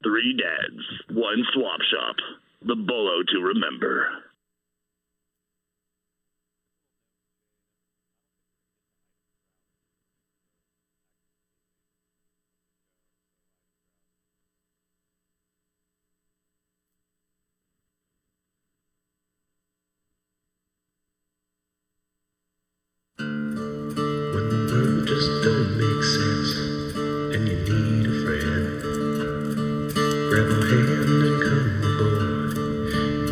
Three dads, one swap shop. The bolo to remember. When the world just don't make sense and you need a friend, grab a hand and come aboard.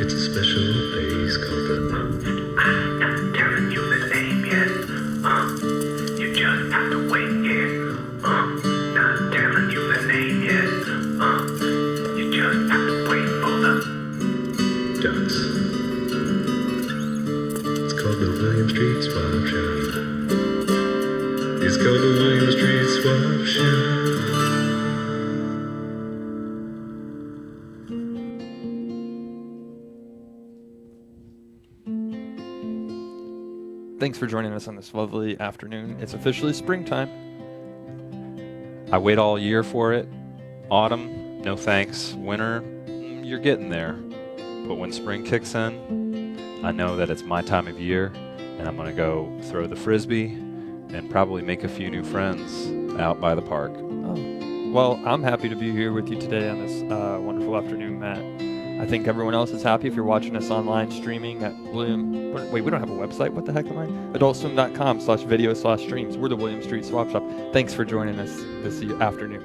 It's a special place called the I'm not telling you the name yet. You just have to wait, yeah. Not telling you the name yet. You just have to wait for the ducks. It's called the William Street Swap Shop. It's called the William Street Swap Shop. Thanks for joining us on this lovely afternoon. It's officially springtime. I wait all year for it. Autumn, no thanks. Winter, you're getting there. But when spring kicks in, I know that it's my time of year, and I'm going to go throw the frisbee and probably make a few new friends out by the park. Oh. Well, I'm happy to be here with you today on this wonderful afternoon, Matt. I think everyone else is happy if you're watching us online streaming at William... Wait, we don't have a website. What the heck am I? adultswim.com/video/streams. We're the William Street Swap Shop. Thanks for joining us this afternoon.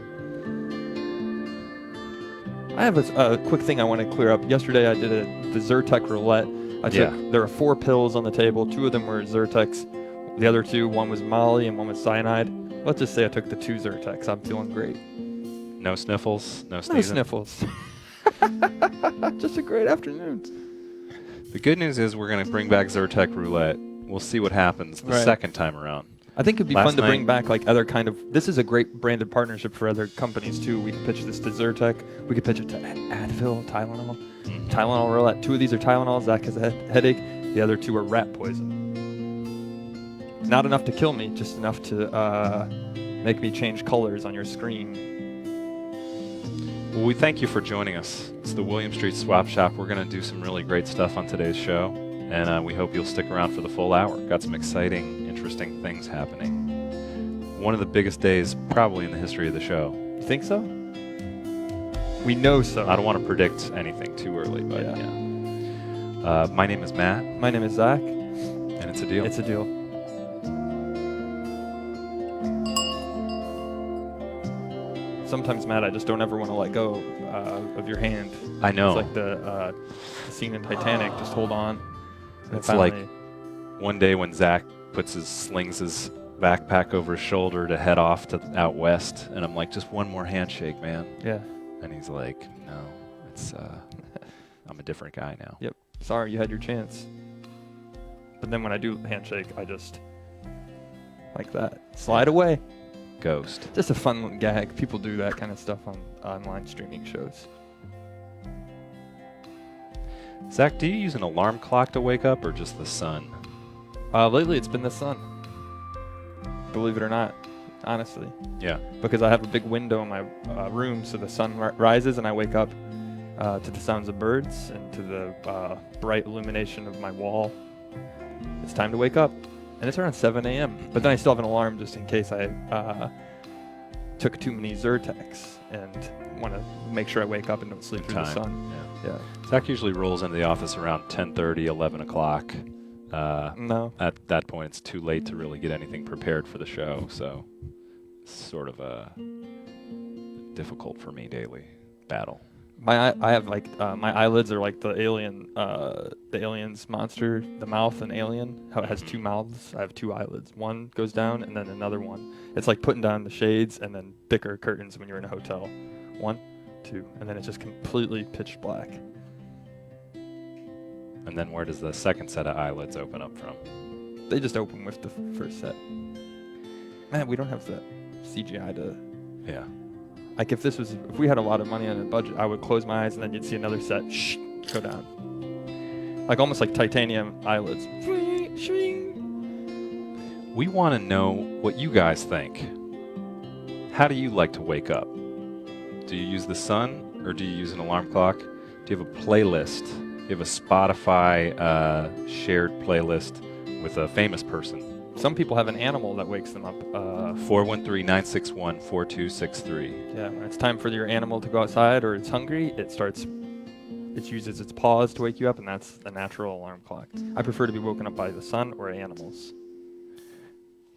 I have a quick thing I want to clear up. Yesterday I did the Zyrtec roulette. There are 4 pills on the table. 2 of them were Zyrtecs. The other 2, one was Molly and one was cyanide. Let's just say I took the 2 Zyrtecs. I'm feeling great. No sniffles, no No sneezing. sniffles. Just a great afternoon. The good news is we're going to bring back Zyrtec roulette. We'll see what happens the second time around. I think it'd be fun to bring back like other kind of... This is a great branded partnership for other companies too. We can pitch this to Zyrtec. We could pitch it to Advil, Tylenol. Tylenol roulette. 2 of these are Tylenol. Zach has a headache. The other 2 are rat poison. Not enough to kill me, just enough to make me change colors on your screen. Well, we thank you for joining us. It's the William Street Swap Shop. We're going to do some really great stuff on today's show, and we hope you'll stick around for the full hour. Got some exciting, interesting things happening. One of the biggest days probably in the history of the show. You think so? We know so. I don't want to predict anything too early, but yeah. My name is Matt. My name is Zach. And it's a deal. It's a deal. Sometimes, Matt, I just don't ever want to let go of your hand. I know. It's like the scene in Titanic. Just hold on. It's like one day when Zach slings his backpack over his shoulder to head off to out west, and I'm like, just one more handshake, man. Yeah. And he's like, no, it's I'm a different guy now. Yep. Sorry, you had your chance. But then when I do handshake, I just like that. Slide away. Ghost. Just a fun little gag. People do that kind of stuff on online streaming shows. Zach, do you use an alarm clock to wake up or just the sun? Lately, it's been the sun. Believe it or not, honestly. Yeah. Because I have a big window in my room, so the sun rises and I wake up to the sounds of birds and to the bright illumination of my wall. It's time to wake up. And it's around 7 a.m. But then I still have an alarm just in case I took too many Zyrtecs and want to make sure I wake up and don't sleep through the sun. Yeah. Zach usually rolls into the office around 10:30, 11 o'clock. No. At that point, it's too late to really get anything prepared for the show, so it's sort of a difficult for me daily battle. I have like my eyelids are like the alien's monster, the mouth in Alien. How it has 2 mouths. I have 2 eyelids. One goes down and then another one. It's like putting down the shades and then thicker curtains when you're in a hotel. 1, 2, and then it's just completely pitch black. And then where does the second set of eyelids open up from? They just open with the first set. Man, we don't have the CGI to... Yeah. Like if we had a lot of money on a budget, I would close my eyes and then you'd see another set go down. Like almost like titanium eyelids. We want to know what you guys think. How do you like to wake up? Do you use the sun or do you use an alarm clock? Do you have a playlist? Do you have a Spotify shared playlist with a famous person? Some people have an animal that wakes them up. 413-961-4263. Yeah, when it's time for your animal to go outside or it's hungry, it uses its paws to wake you up, and that's the natural alarm clock. I prefer to be woken up by the sun or animals.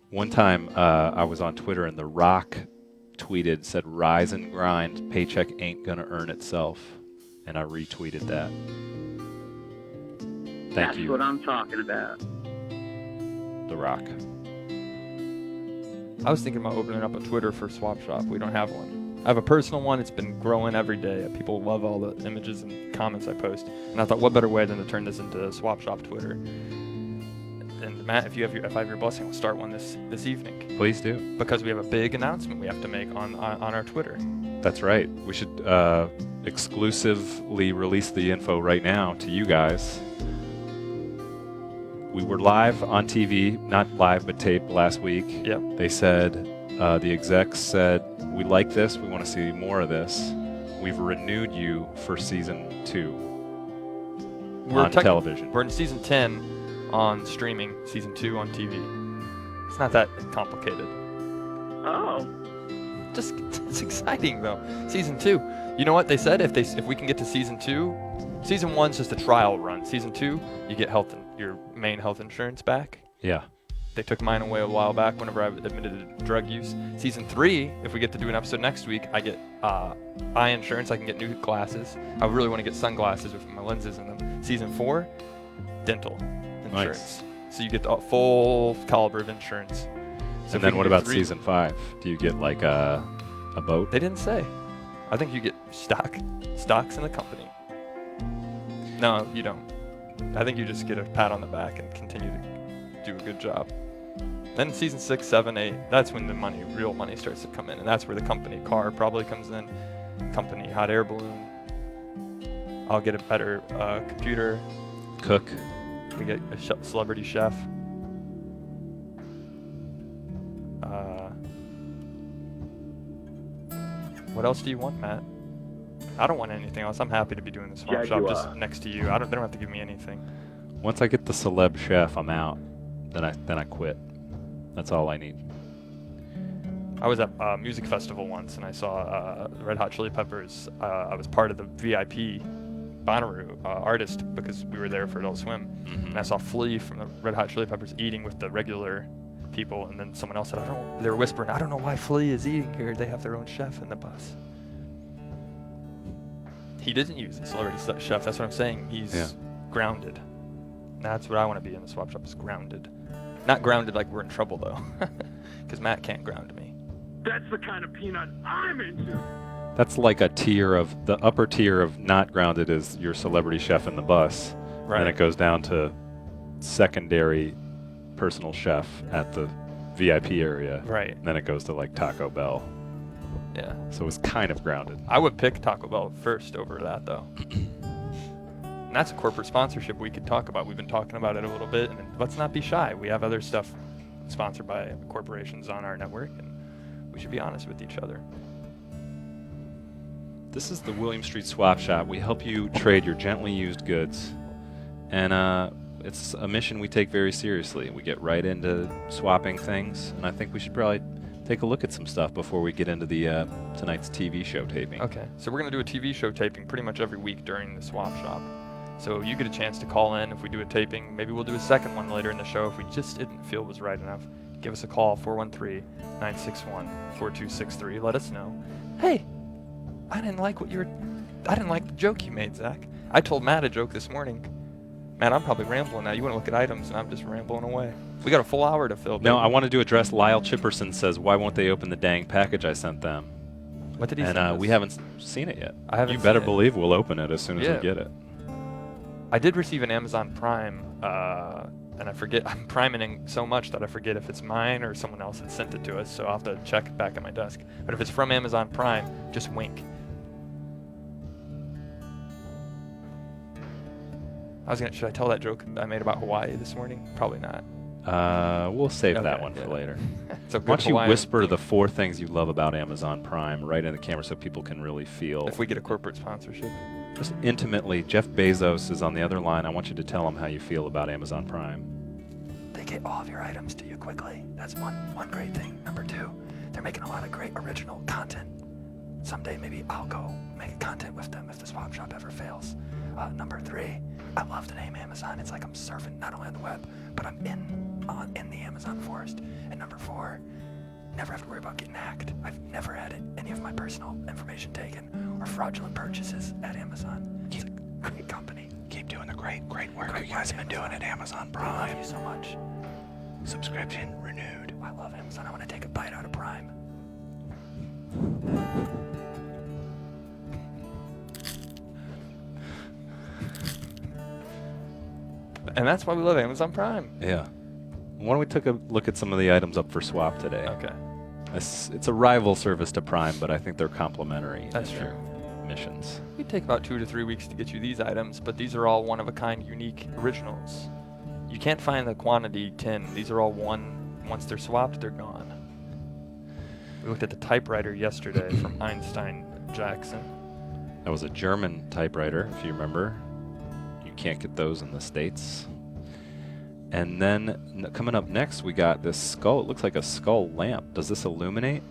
One time I was on Twitter and The Rock said, "Rise and grind, paycheck ain't gonna earn itself." And I retweeted that. Thank you. That's what I'm talking about. The Rock. I was thinking about opening up a Twitter for Swap Shop. We don't have one. I have a personal one. It's been growing every day. People love all the images and comments I post. And I thought, what better way than to turn this into Swap Shop Twitter? And Matt, if I have your blessing, we'll start one this evening. Please do. Because we have a big announcement we have to make on our Twitter. That's right. We should exclusively release the info right now to you guys. We were live on TV, not live but taped last week. Yep. They said, the execs said, "We like this, we want to see more of this. We've renewed you for season 2 on television." We're in season 10 on streaming, season 2 on TV. It's not that complicated. Oh. Just, it's exciting though. Season 2. You know what they said? If we can get to season 2, season 1's just a trial run. Season 2, you get your main health insurance back. Yeah. They took mine away a while back whenever I admitted to drug use. Season 3, if we get to do an episode next week, I get eye insurance. I can get new glasses. I really want to get sunglasses with my lenses in them. Season 4, dental insurance. Nice. So you get the full caliber of insurance. So And then what about season 5? Do you get like a boat? They didn't say. I think you get stocks in the company. No, you don't. I think you just get a pat on the back and continue to do a good job. Then season 6, 7, 8, that's when the real money starts to come in, and that's where the company car probably comes in. Company hot air balloon. I'll get a better computer. Cook. We get a celebrity chef. What else do you want, Matt? I don't want anything else. I'm happy to be doing this Swap Shop just next to you. They don't have to give me anything. Once I get the celeb chef, I'm out. Then I quit. That's all I need. I was at a music festival once, and I saw Red Hot Chili Peppers. I was part of the VIP Bonnaroo artist because we were there for Adult Swim. Mm-hmm. And I saw Flea from the Red Hot Chili Peppers eating with the regular people, and then someone else said, they were whispering, "I don't know why Flea is eating here. They have their own chef in the bus." He didn't use a celebrity chef. That's what I'm saying. He's grounded. That's what I want to be in the Swap Shop, is grounded. Not grounded like we're in trouble, though, because Matt can't ground me. That's the kind of peanut I'm into. That's like the upper tier of not grounded is your celebrity chef in the bus. Right. And then it goes down to secondary personal chef at the VIP area. Right. And then it goes to like Taco Bell. Yeah. So it's kind of grounded. I would pick Taco Bell first over that, though. And that's a corporate sponsorship we could talk about. We've been talking about it a little bit, and let's not be shy. We have other stuff sponsored by corporations on our network, and we should be honest with each other. This is the William Street Swap Shop. We help you trade your gently used goods, and it's a mission we take very seriously. We get right into swapping things, and I think we should probably take a look at some stuff before we get into the tonight's TV show taping. Okay, so we're going to do a TV show taping pretty much every week during the Swap Shop. So you get a chance to call in if we do a taping. Maybe we'll do a second one later in the show if we just didn't feel it was right enough. Give us a call, 413-961-4263. Let us know. Hey, I didn't like the joke you made, Zach. I told Matt a joke this morning. Matt, I'm probably rambling now. You want to look at items, and I'm just rambling away. We got a full hour to fill. No, I wanted to address Lyle Chipperson says, "Why won't they open the dang package I sent them?" What did he say? And we haven't seen it yet. I haven't You better seen it. believe we'll open it as soon as we get it. I did receive an Amazon Prime, and I forget. I'm priming so much that I forget if it's mine or someone else that sent it to us. So I'll have to check it back at my desk. But if it's from Amazon Prime, just wink. Should I tell that joke I made about Hawaii this morning? Probably not. We'll save that Okay, one for yeah. later. So Why don't you Hawaiian whisper theme. the 4 things you love about Amazon Prime right in the camera so people can really feel? If we get a corporate sponsorship. Just intimately, Jeff Bezos is on the other line. I want you to tell him how you feel about Amazon Prime. They get all of your items to you quickly. That's one great thing. Number 2, they're making a lot of great original content. Someday maybe I'll go make content with them if the swap shop ever fails. Number 3, I love the name Amazon. It's like I'm surfing not only on the web, but I'm in the Amazon forest. And number 4, never have to worry about getting hacked. I've never had any of my personal information taken or fraudulent purchases at Amazon. It's a great company. Keep doing the great work you guys have been doing at Amazon Prime. Thank you so much. Subscription renewed. I love Amazon. I want to take a bite out of Prime. And that's why we love Amazon Prime. Yeah. Why don't we take a look at some of the items up for swap today? Okay. It's a rival service to Prime, but I think they're complementary That's in their true. missions. It'd take about 2 to 3 weeks to get you these items, but these are all one-of-a-kind, unique originals. You can't find the quantity tin. These are all once they're swapped, they're gone. We looked at the typewriter yesterday from Einstein Jackson. That was a German typewriter, if you remember. You can't get those in the States. And then coming up next, we got this skull. It looks like a skull lamp. Does this illuminate?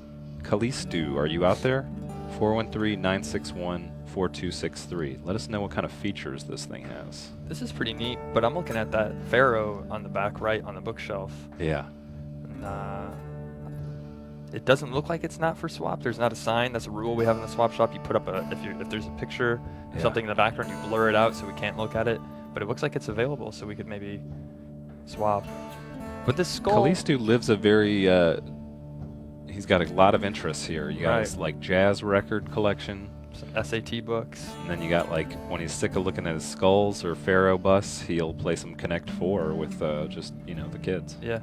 Kalistu, are you out there? 413-961-4263. Let us know what kind of features this thing has. This is pretty neat, but I'm looking at that pharaoh on the back right on the bookshelf. Yeah. And, it doesn't look like it's not for swap. There's not a sign. That's a rule we have in the swap shop. You put up if there's a picture, Yeah. something in the background, you blur it out so we can't look at it. But it looks like it's available, so we could maybe swap. But this skull. Kalistu lives a very, he's got a lot of interests here. You got his like jazz record collection. Some SAT books. And then you got like when he's sick of looking at his skulls or Pharaoh bus, he'll play some Connect 4 with just, the kids. Yeah.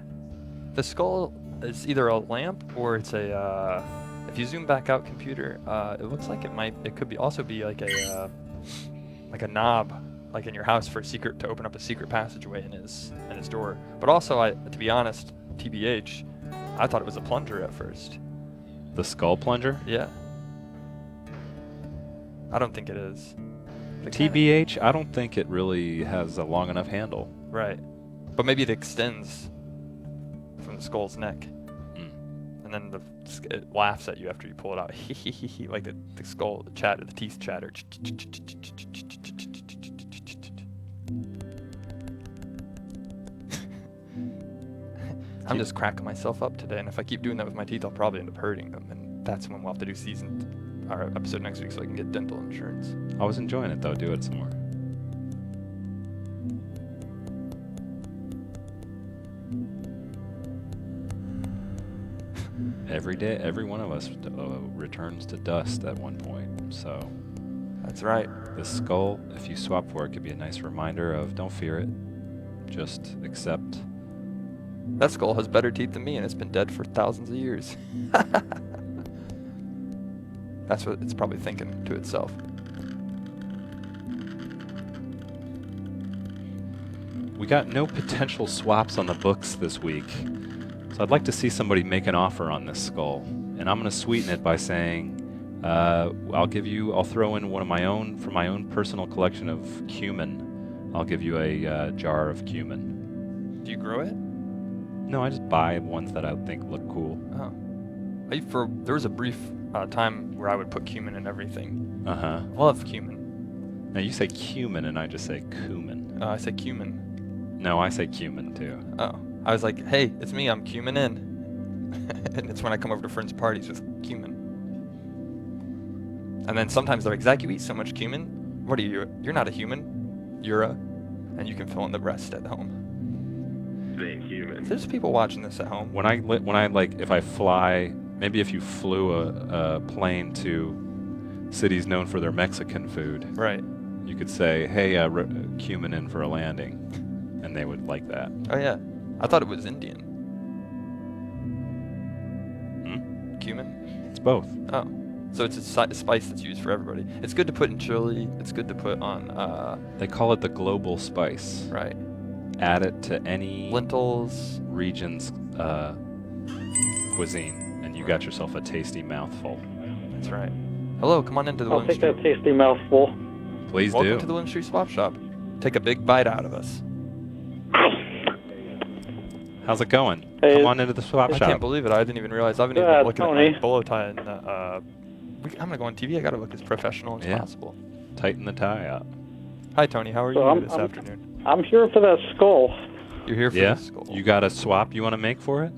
The skull is either a lamp or it's a, if you zoom back out computer, it looks like it could also be like a knob, like in your house for to open up a secret passageway in his door. But also, to be honest, TBH, I thought it was a plunger at first. The skull plunger? Yeah. I don't think it is. TBH, I don't think it really has a long enough handle. Right. But maybe it extends from the skull's neck. And then it laughs at you after you pull it out. Like the skull, the teeth chatter. I'm just cracking myself up today, and if I keep doing that with my teeth, I'll probably end up hurting them, and that's when we'll have to do our episode next week so I can get dental insurance. I was enjoying it though. Do it some more. Every day, every one of us returns to dust at one point. So That's right. this skull, if you swap for it, could be a nice reminder of don't fear it, just accept. That skull has better teeth than me, and it's been dead for thousands of years. That's what it's probably thinking to itself. We got no potential swaps on the books this week, so I'd like to see somebody make an offer on this skull. And I'm going to sweeten it by saying, I'll throw in one of my own, from my own personal collection of cumin. I'll give you a jar of cumin. Do you grow it? No, I just buy ones that I think look cool. Oh. There was a brief time where I would put cumin in everything. Uh-huh. Love cumin. Now you say cumin and I just say cumin. I say cumin. No, I say cumin too. Oh. I was like, hey, it's me, I'm cumin in. And it's when I come over to friends' parties with cumin. And then sometimes they're like, Zach, you eat so much cumin? What are you? You're not a human. You're a... And you can fill in the rest at home. Being human. There's people watching this at home. When I if I fly, maybe if you flew a plane to cities known for their Mexican food, Right. you could say, hey, cumin in for a landing, and they would like that. Oh, yeah. I thought it was Indian. Cumin? It's both. Oh. So it's a spice that's used for everybody. It's good to put in chili. It's good to put on... They call it the global spice. Right. add it to any Lentils. region's cuisine, and you got yourself a tasty mouthful. That's right. Hello, come on into the I'll Lint take Street. that tasty mouthful. Please Welcome do. to the Lint Street Swap Shop. Take a big bite out of us. How's it going? Hey, Come on into the swap I shop. can't believe it. I didn't even realize. I haven't even Yeah, been looking at Tony. my bolo tie. And, I'm gonna go on TV. I gotta look as professional as Yeah. possible. Tighten the tie up. Hi, Tony. How are So you I'm- this I'm- afternoon? I'm here for that skull. You're here for Yeah? this goal. You got a swap you want to make for it?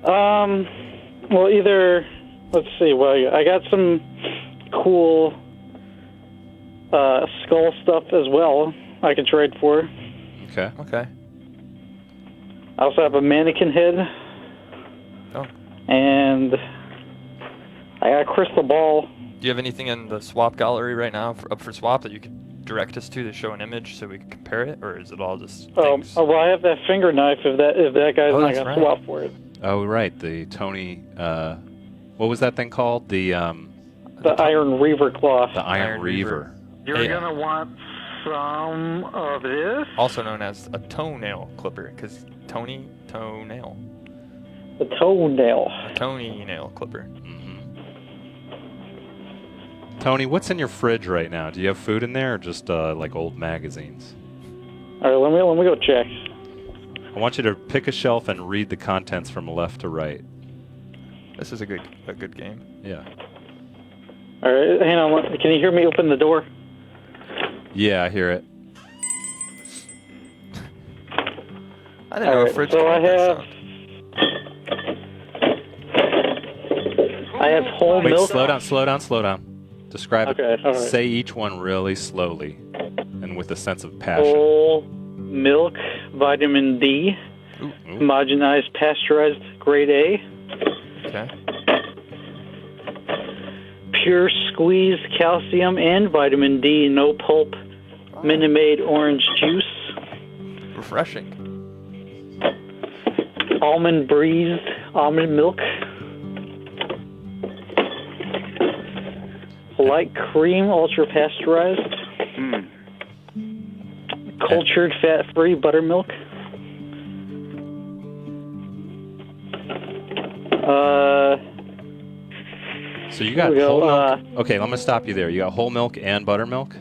Well, either, let's see, well, I got some cool skull stuff as well I can trade for. Okay. Okay. I also have a mannequin head. Oh. And I got a crystal ball. Do you have anything in the swap gallery right now up for swap that you could direct us to show an image so we can compare it, or is it all just things? Well, I have that finger knife if that guy's Oh, not that's going right. to swap for it. Oh, right. The Tony, what was that thing called? The Iron Reaver claw. Iron Iron Reaver. Reaver. You're Hey. gonna want some of this? Also known as a toenail clipper, because Tony toenail, The toenail. a Tony nail clipper. Tony, what's in your fridge right now? Do you have food in there, or just like old magazines? All right, let me go check. I want you to pick a shelf and read the contents from left to right. This is a good game. Yeah. All right, hang on. Can you hear me open the door? Yeah, I hear it. I didn't All know a right, fridge so could I make that have sound. whole Wait, milk. slow down. Describe Okay, it. all right. Say each one really slowly and with a sense of passion. Whole milk, vitamin D, Ooh, Ooh. homogenized, pasteurized, grade A, okay. pure squeezed calcium and vitamin D, no pulp, Minute Maid orange juice, Refreshing. almond breezed almond milk, light cream, ultra pasteurized, cultured fat-free buttermilk. So you got Here we go, whole milk. Okay, I'm gonna stop you there. You got whole milk and buttermilk.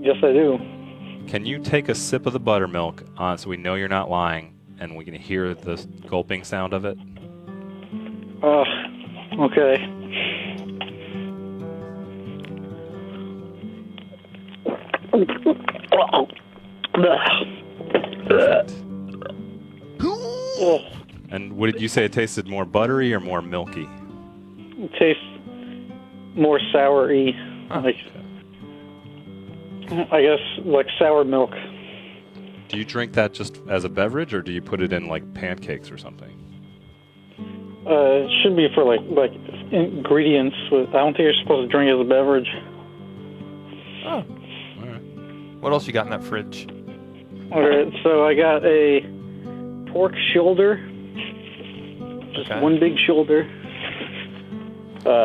Yes, I do. Can you take a sip of the buttermilk so we know you're not lying and we can hear the gulping sound of it? Okay. Perfect. Oh, And what did you say? It tasted more buttery or more milky? it tastes more sour-y. Like, I guess like sour milk. Do you drink that just as a beverage, or do you put it in like pancakes or something? It should be for like ingredients. I don't think you're supposed to drink it as a beverage. Oh. All right. What else you got in that fridge? All right, so I got a pork shoulder, just Okay. one big shoulder.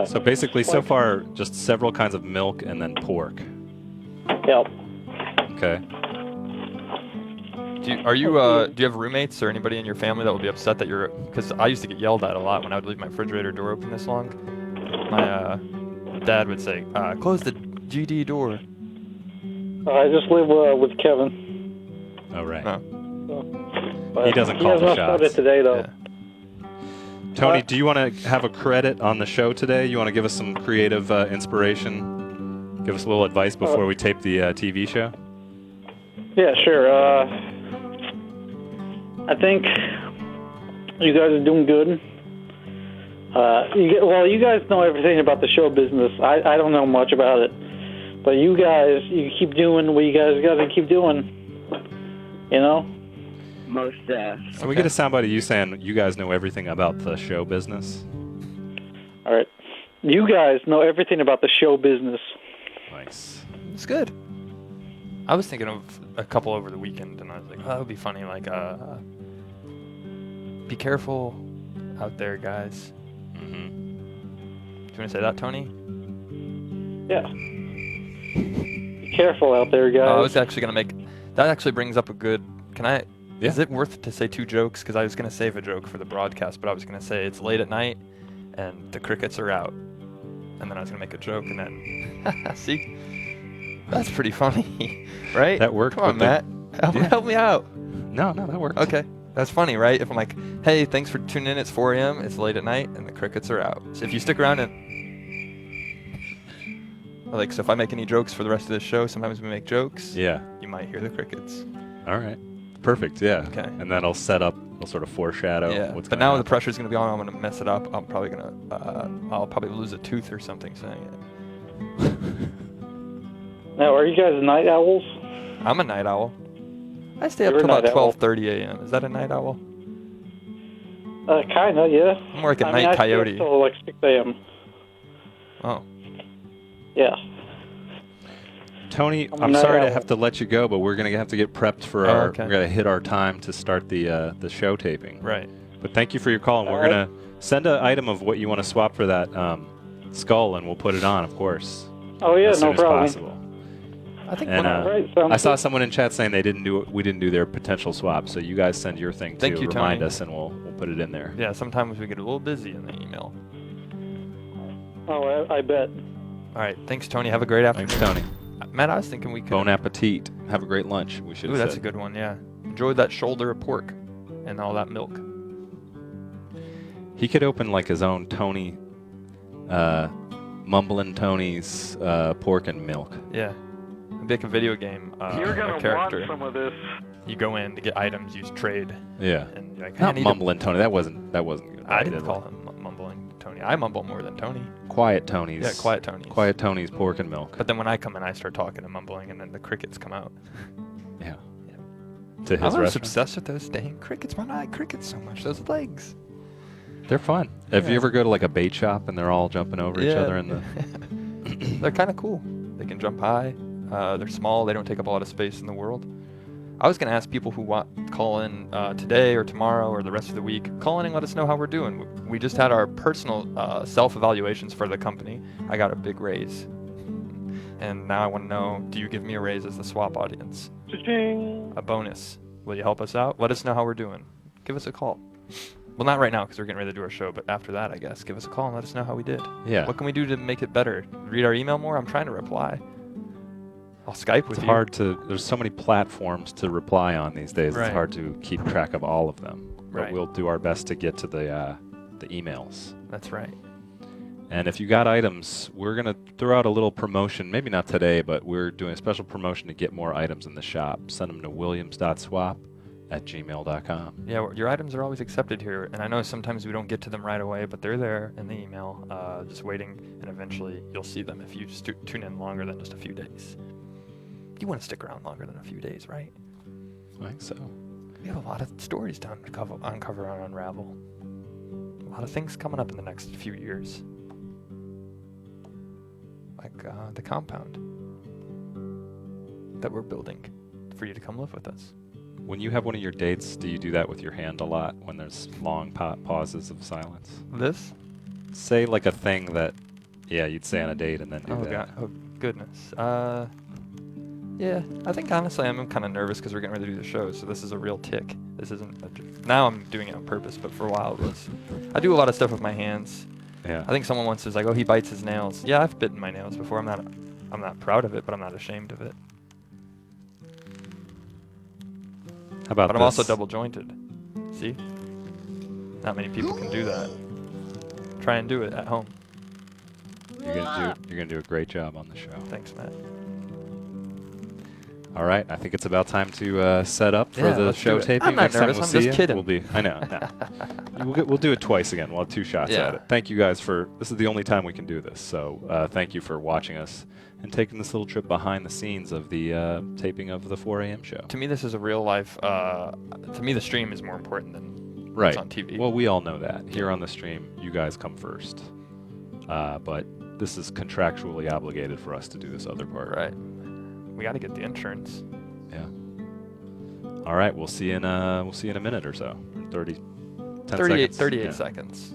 So basically, so far, just several kinds of milk and then pork. Yep. Okay. Do you have roommates or anybody in your family that would be upset that you're? Because I used to get yelled at a lot when I would leave my refrigerator door open this long. My dad would say, "Close the GD door." I just live with Kevin. All right. No. But He doesn't he call has the not started shots. today, though. Yeah. Tony, do you want to have a credit on the show today? You want to give us some creative inspiration? Give us a little advice before we tape the TV show? Yeah, sure. I think you guys are doing good. You guys know everything about the show business. I don't know much about it. But you keep doing what you guys got to keep doing. You know? Most Can we get a soundbite of you saying you guys know everything about the show business? All right. You guys know everything about the show business. Nice. It's good. I was thinking of a couple over the weekend, and I was like, oh, that would be funny. Like, be careful out there, guys. Mm-hmm. Do you want to say that, Tony? Yeah. Be careful out there, guys. I was actually gonna make. That actually brings up a good Can I? Yeah. Is it worth to say 2 jokes? Because I was gonna save a joke for the broadcast, but I was gonna say it's late at night, and the crickets are out, and then I was gonna make a joke, and then see, that's pretty funny, right? That worked. Come on, but Matt. Help me out. No, that worked. Okay, that's funny, right? If I'm like, hey, thanks for tuning in. It's 4 a.m. It's late at night, and the crickets are out. So if you stick around and so if I make any jokes for the rest of this show, sometimes we make jokes. Yeah. You might hear the crickets. All right. Perfect. Yeah. Okay. And then I'll sort of foreshadow Yeah. what's But going now on. the pressure's gonna be on. I'm gonna mess it up. I'm probably gonna. I'll probably lose a tooth or something saying it. Now, are you guys night owls? I'm a night owl. I stay up You're a till about night owl. 12:30 a.m. Is that a night owl? Kinda, yeah. I'm more like a I night mean, I coyote. stay up till like 6 a.m. Oh. Yeah. Tony, I'm a I'm night sorry to owl. have to let you go, but we're gonna have to get prepped for Oh, our. okay. We're gonna hit our time to start the show taping. Right. But thank you for your call, and we're All right. gonna send an item of what you want to swap for that skull, and we'll put it on, of course, Oh, yeah, as soon no as problem. possible. I think And one. All right, sounds I saw good. someone in chat saying we didn't do their potential swap, so you guys send your thing Thank too. you, Remind Tony. us, and we'll put it in there. Yeah. Sometimes we get a little busy in the email. Oh, I bet. All right. Thanks, Tony. Have a great afternoon. Thanks, Tony. Matt, I was thinking we could. Bon appetit. Have a great lunch. We should Ooh, have that's said. a good one. Yeah. Enjoy that shoulder of pork and all that milk. He could open like his own Tony, Mumbling Tony's pork and milk. Yeah. Make a video game. You're a gonna want character. some of this. You go in to get items, use trade, Yeah. and you're like, "Hey, I Not need a-" Mumbling Tony. That wasn't good. I didn't call him mumbling Tony. I mumble more than Tony. Quiet Tony's. Yeah, quiet Tony. Quiet Tony's pork and milk. But then when I come in, I start talking and mumbling, and then the crickets come out. Yeah. Yeah. To his I was restaurant. obsessed with those dang crickets. Why do I like crickets so much? Those legs. They're fun. If you Yeah. ever go to like a bait shop and they're all jumping over each other in the. They're kind of cool. They can jump high. They're small. They don't take up a lot of space in the world. I was going to ask people who want call in today or tomorrow or the rest of the week, call in and let us know how we're doing. We just had our personal self-evaluations for the company. I got a big raise. And now I want to know, do you give me a raise as the swap audience? Cha-ching. A bonus. Will you help us out? Let us know how we're doing. Give us a call. Well, not right now because we're getting ready to do our show, but after that, I guess. Give us a call and let us know how we did. Yeah. What can we do to make it better? Read our email more? I'm trying to reply. I'll Skype with It's you. hard to. There's so many platforms to reply on these days. Right. It's hard to keep track of all of them. But Right. we'll do our best to get to the emails. That's right. And if you got items, we're gonna throw out a little promotion. Maybe not today, but we're doing a special promotion to get more items in the shop. Send them to williams.swap@gmail.com. Yeah, your items are always accepted here, and I know sometimes we don't get to them right away, but they're there in the email, just waiting, and eventually you'll see them if you just tune in longer than just a few days. You want to stick around longer than a few days, right? I think so. We have a lot of stories to uncover and unravel. A lot of things coming up in the next few years. Like the compound that we're building for you to come live with us. When you have one of your dates, do you do that with your hand a lot when there's long pauses of silence? This? Say like a thing that, yeah, you'd say on a date and then do Oh, that. God. Oh, goodness. Yeah, I think honestly I'm kind of nervous because we're getting ready to do the show, so this is a real tick. This isn't now I'm doing it on purpose, but for a while it was. I do a lot of stuff with my hands. Yeah. I think someone once was like, "Oh, he bites his nails." Yeah, I've bitten my nails before. I'm not proud of it, but I'm not ashamed of it. How about But I'm this? also double jointed. See? Not many people can do that. Try and do it at home. You're gonna do a great job on the show. Thanks, Matt. All right, I think it's about time to set up for Yeah, the let's show do it. taping. I'm not Next time nervous, we'll I'm see just you. kidding. We'll be. I know. We'll do it twice again. We'll have 2 shots Yeah. at it. Thank you guys for. This is the only time we can do this. So thank you for watching us and taking this little trip behind the scenes of the taping of the 4 a.m. show. To me, this is a real life. To me, the stream is more important than Right. what's on TV. Well, we all know that. Here on the stream, you guys come first. But this is contractually obligated for us to do this other part. Right. We got to get the insurance. Yeah. All right. We'll see you in a minute or so. 30. 10 38 seconds. Yeah. seconds.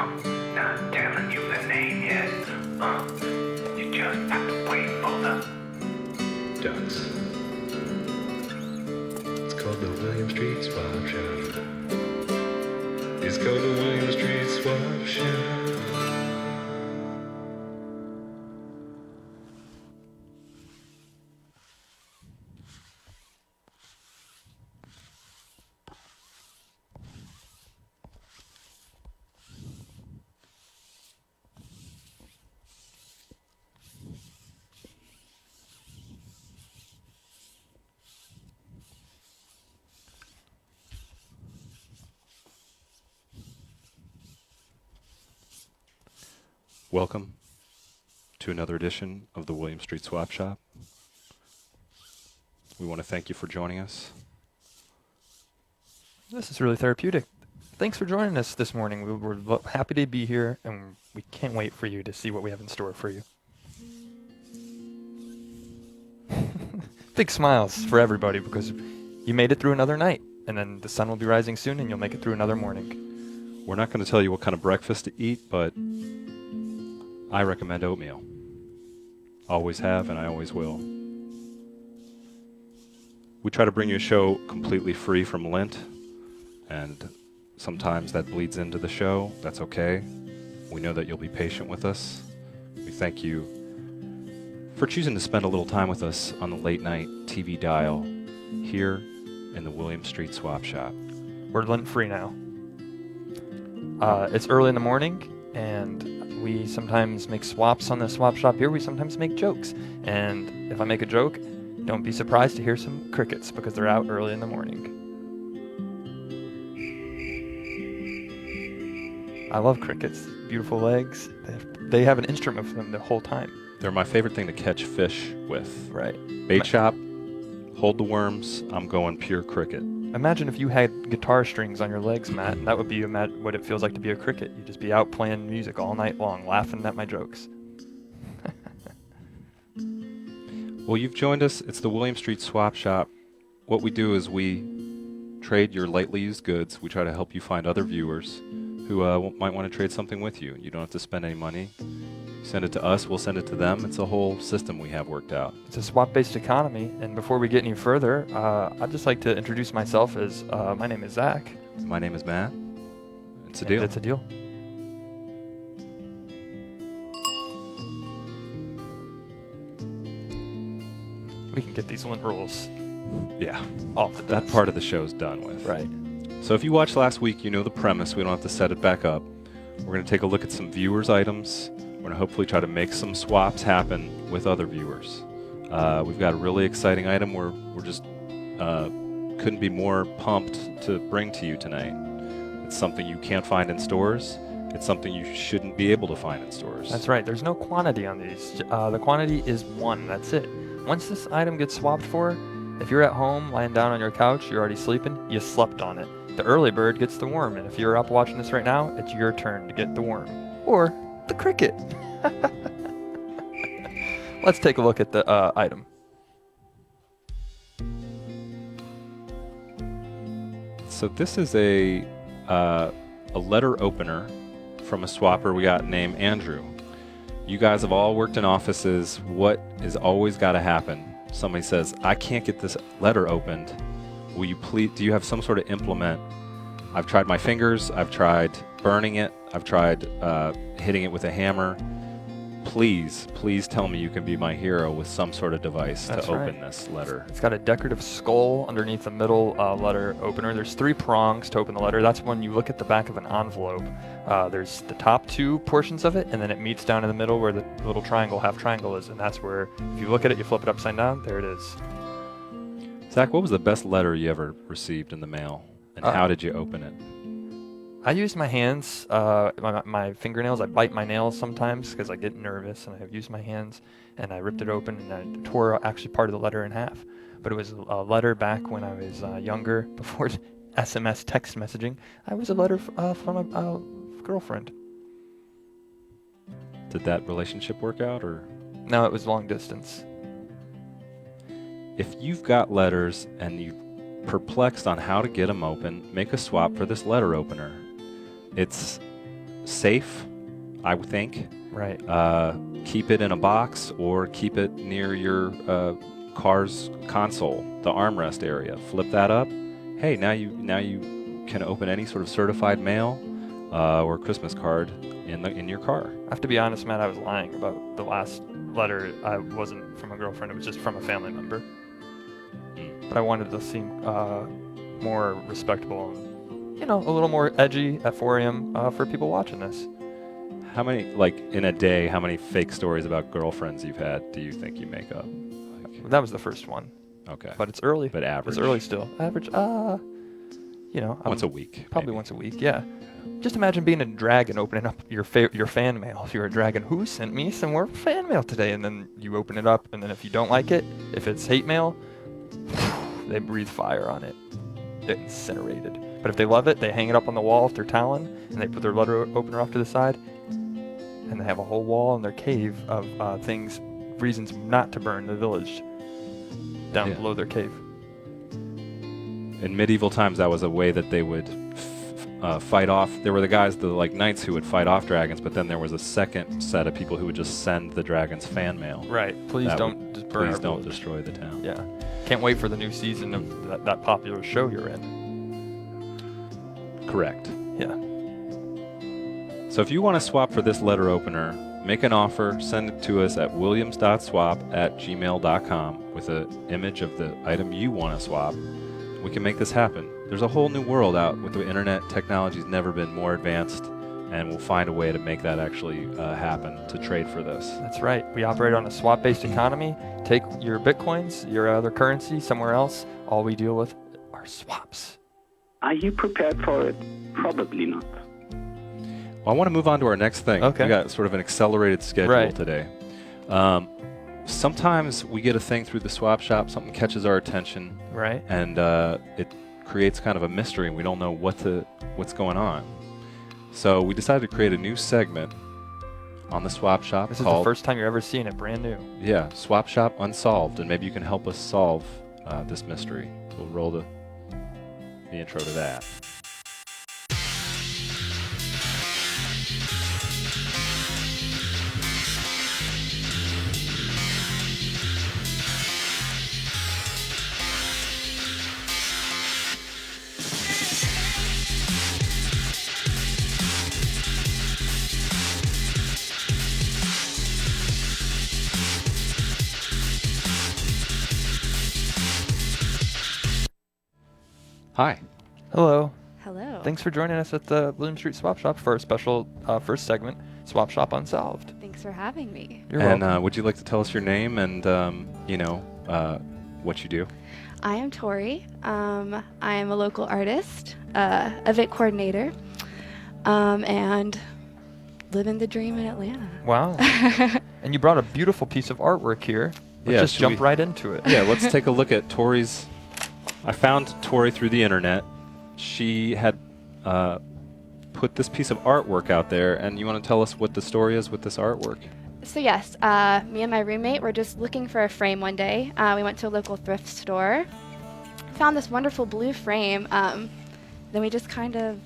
Not telling you the name yet. You just have to wait for the dots. It's called the William Street Swap Shop. It's called the William Street Swap Shop. Welcome to another edition of the William Street Swap Shop. We want to thank you for joining us. This is really therapeutic. Thanks for joining us this morning. We're happy to be here, and we can't wait for you to see what we have in store for you. Big smiles for everybody because you made it through another night, and then the sun will be rising soon, and you'll make it through another morning. We're not going to tell you what kind of breakfast to eat, but I recommend oatmeal. Always have, and I always will. We try to bring you a show completely free from lint, and sometimes that bleeds into the show. That's okay. We know that you'll be patient with us. We thank you for choosing to spend a little time with us on the late night TV dial here in the William Street Swap Shop. We're lint free now. It's early in the morning, and we sometimes make swaps on the swap shop here. We sometimes make jokes. And if I make a joke, don't be surprised to hear some crickets because they're out early in the morning. I love crickets. Beautiful legs. They have an instrument for them the whole time. They're my favorite thing to catch fish with. Right. Bait shop, hold the worms, I'm going pure cricket. Imagine if you had guitar strings on your legs, Matt. That would be what it feels like to be a cricket. You'd just be out playing music all night long, laughing at my jokes. Well, you've joined us. It's the William Street Swap Shop. What we do is we trade your lightly used goods. We try to help you find other viewers who might want to trade something with you. You don't have to spend any money. Send it to us, we'll send it to them. It's a whole system we have worked out. It's a swap-based economy, and before we get any further, I'd just like to introduce myself as my name is Zach. My name is Matt. It's a deal. It's a deal. We can get these lint rules Yeah, off the that desk. part of the show's done with. Right. So if you watched last week, you know the premise. We don't have to set it back up. We're going to take a look at some viewers' items. We're going to hopefully try to make some swaps happen with other viewers. We've got a really exciting item we're just couldn't be more pumped to bring to you tonight. It's something you can't find in stores. It's something you shouldn't be able to find in stores. That's right. There's no quantity on these. The quantity is 1. That's it. Once this item gets swapped for, if you're at home lying down on your couch, you're already sleeping, you slept on it. The early bird gets the worm, and if you're up watching this right now, it's your turn to get the worm. Or the cricket. Let's take a look at the item. So this is a letter opener from a swapper we got named Andrew. You guys have all worked in offices. What is always got to happen? Somebody says, I can't get this letter opened. Will you please, do you have some sort of implement? I've tried my fingers, I've tried burning it, I've tried hitting it with a hammer. Please tell me you can be my hero with some sort of device to open this letter. It's got a decorative skull underneath the middle letter opener. There's 3 prongs to open the letter. That's when you look at the back of an envelope. There's the top 2 portions of it, and then it meets down in the middle where the little triangle, half triangle is, and that's where, if you look at it, you flip it upside down, there it is. Zach, what was the best letter you ever received in the mail, and how did you open it? I use my hands, my fingernails. I bite my nails sometimes because I get nervous, and I use my hands, and I ripped it open, and I tore actually part of the letter in half. But it was a letter back when I was younger, before SMS text messaging. I was a letter from a girlfriend. Did that relationship work out, or? No, it was long distance. If you've got letters and you're perplexed on how to get them open, make a swap for this letter opener. It's safe, I would think. Right. Keep it in a box or keep it near your car's console, the armrest area. Flip that up. Hey, now you can open any sort of certified mail or Christmas card in your car. I have to be honest, Matt, I was lying about the last letter. I wasn't from a girlfriend, it was just from a family member. But I wanted to seem more respectable and, a little more edgy at 4 a.m. For people watching this. How many, like, in a day, how many fake stories about girlfriends you've had do you think you make up? Like, That was the first one. okay. But it's early. But average? It's early still. Average, once a week. Probably maybe. once a week, yeah. Just imagine being a dragon opening up your fan mail. If you're a dragon, who sent me some more fan mail today? And then you open it up, and then if you don't like it, if it's hate mail, they breathe fire on it. It's incinerated. But if they love it, they hang it up on the wall if they're Talon, and they put their letter opener off to the side, and they have a whole wall in their cave of reasons not to burn the village down Yeah. below their cave. In medieval times, that was a way that they would fight off. There were the guys, the knights, who would fight off dragons, but then there was a second set of people who would just send the dragons fan mail. Right. Please That don't just burn Please our don't village. destroy the town. Yeah. Can't wait for the new season of that popular show you're in. Correct. Yeah. So if you want to swap for this letter opener, make an offer, send it to us at williams.swap@gmail.com with an image of the item you want to swap. We can make this happen. There's a whole new world out with the internet. Technology's never been more advanced, and we'll find a way to make that actually happen, to trade for this. That's right. We operate on a swap-based economy. Take your bitcoins, your other currency somewhere else. All we deal with are swaps. Are you prepared for it? Probably not. Well, I want to move on to our next thing. Okay. We got sort of an accelerated schedule Right. today. Sometimes we get a thing through the swap shop, something catches our attention, Right. and it creates kind of a mystery, and we don't know what's going on. So we decided to create a new segment on the swap shop This is called the first time you're ever seeing it, brand new. Swap Shop Unsolved, and maybe you can help us solve this mystery. We'll roll the intro to that. Hi. Hello. Hello. Thanks for joining us at the Bloom Street Swap Shop for our special first segment, Swap Shop Unsolved. Thanks for having me. You're And welcome. would you like to tell us your name and what you you do? I am Tori. I am a local artist, event coordinator, and living the dream in Atlanta. Wow. And you brought a beautiful piece of artwork here. Let's Yeah, just should jump we- right into it. Yeah, let's take a look at Tori's. I found Tori through the internet. She had put this piece of artwork out there, and you want to tell us what the story is with this artwork? So yes, me and my roommate were just looking for a frame one day. We went to a local thrift store, found this wonderful blue frame. Then we just kind of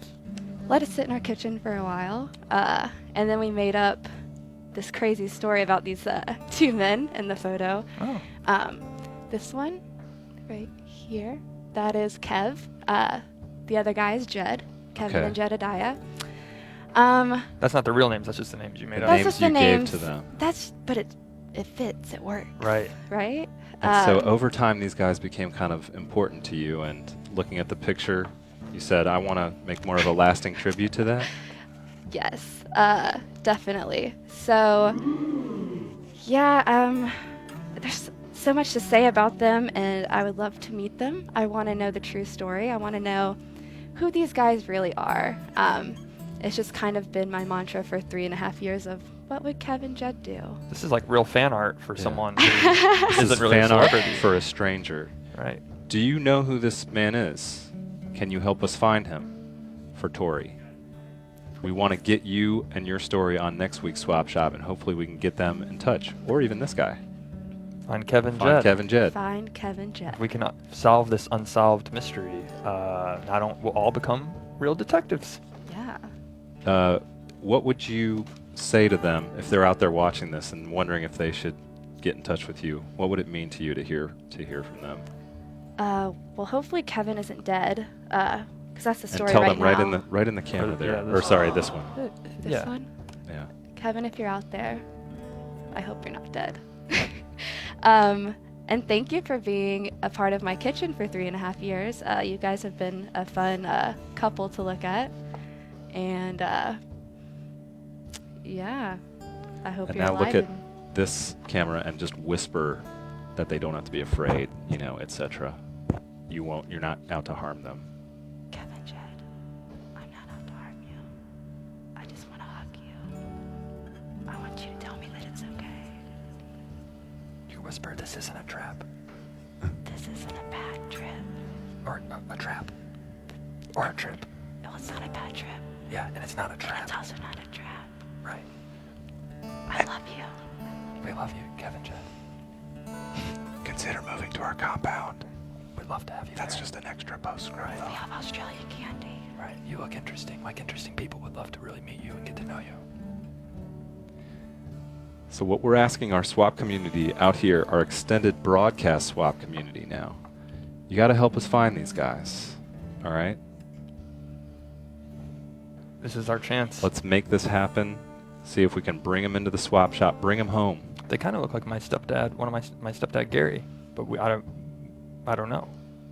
let it sit in our kitchen for a while, and then we made up this crazy story about these two men in the photo. Oh. This one right here, that is Kev. The other guy is Jed, Kevin Okay. and Jedediah. That's not the real names, that's just the names you made The up. That's names just the you gave names. to them. But it fits, it works. Right. Right? And so over time, these guys became kind of important to you. And looking at the picture, you said, "I want to make more of a lasting tribute to that." Yes, definitely. So, yeah, there's so much to say about them, and I would love to meet them. I want to know the true story. I want to know who these guys really are. It's just kind of been my mantra for 3.5 years of what would Kevin Jed do? This is like real fan art for Yeah. someone who This is isn't really a fan art celebrity. for a stranger. Right. Do you know who this man is? Can you help us find him for Tori? We want to get you and your story on next week's Swap Shop, and hopefully we can get them in touch, or even this guy. Find Kevin Find Jed. Kevin Jed. Find Kevin Jed. We can solve this unsolved mystery. We'll all become real detectives. Yeah. what would you say to them if they're out there watching this and wondering if they should get in touch with you? What would it mean to you to hear from them? Well, hopefully Kevin isn't dead, because that's the And story tell right them now. right in the camera there. yeah, Or sorry, this one. This Yeah. one? Yeah. Kevin, if you're out there, I hope you're not dead. And thank you for being a part of my kitchen for 3.5 years. You guys have been a fun couple to look at. And yeah, I hope And you're now alive. look at this camera and just whisper that they don't have to be afraid, you know, etc. You're not out to harm them. Kevin, Jed, I'm not out to harm you. I just want to hug you. I want you to tell me that it's okay. You whisper, this isn't a trap. This isn't a bad trip. Or a trap. Or a trip. No, it's not a bad trip. Yeah, and it's not a And trap. it's also not a trap. Right. I love you. We love you, Kevin, Jed. Consider moving to our compound. We'd love to have you That's there. just an extra postscript. We have Australian candy. Right. You look interesting. Like interesting people would love to really meet you and get to know you. So what we're asking our swap community out here, our extended broadcast swap community now, you got to help us find these guys. All right? This is our chance. Let's make this happen. See if we can bring them into the swap shop, bring them home. They kind of look like my stepdad, one of my stepdad Gary, but I don't know.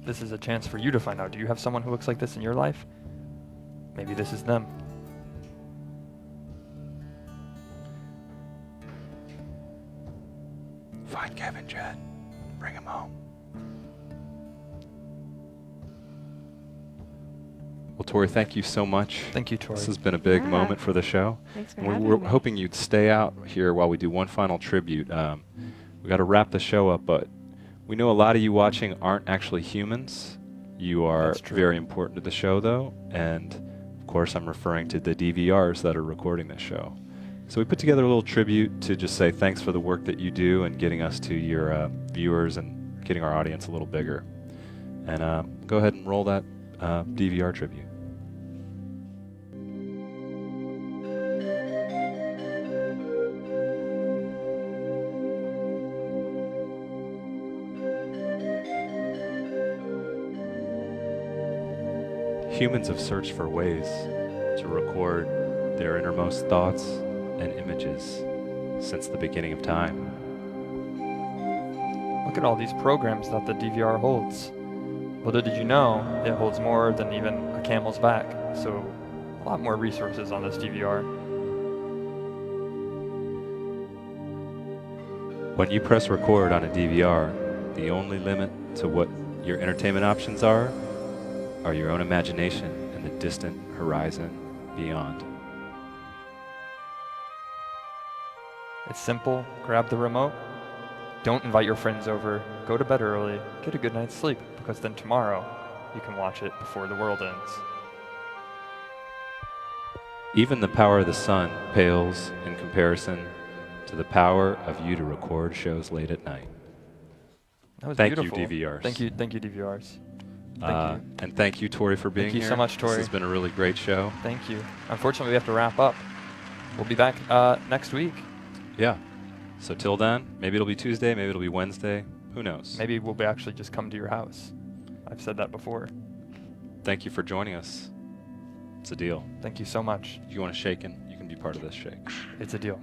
This is a chance for you to find out. Do you have someone who looks like this in your life? Maybe this is them. Find Kevin, Jed. Bring him home. Well, Tori, thank you so much. Thank you, Tori. This has been a big Yeah. moment for the show. Thanks for And having we're me. hoping you'd stay out here while we do one final tribute. We got to wrap the show up, but we know a lot of you watching aren't actually humans. You are That's true. very important to the show, though, and of course, I'm referring to the DVRs that are recording this show. So we put together a little tribute to just say thanks for the work that you do and getting us to your viewers and getting our audience a little bigger. And go ahead and roll that DVR tribute. Humans have searched for ways to record their innermost thoughts and images since the beginning of time. Look at all these programs that the DVR holds. Little did you know, it holds more than even a camel's back. So a lot more resources on this DVR. When you press record on a DVR, the only limit to what your entertainment options are your own imagination and the distant horizon beyond. It's simple. Grab the remote. Don't invite your friends over. Go to bed early. Get a good night's sleep, because then tomorrow you can watch it before the world ends. Even the power of the sun pales in comparison to the power of you to record shows late at night. That was Thank beautiful. you, DVRs. Thank you, DVRs. Thank you. And thank you, Tori, for being Thank you here. so much, Tori. This has been a really great show. Thank you. Unfortunately, we have to wrap up. We'll be back next week. Yeah. So till then, maybe it'll be Tuesday, maybe it'll be Wednesday. Who knows? Maybe we'll be actually just come to your house. I've said that before. Thank you for joining us. It's a deal. Thank you so much. If you want a shaken, you can be part of this shake. It's a deal.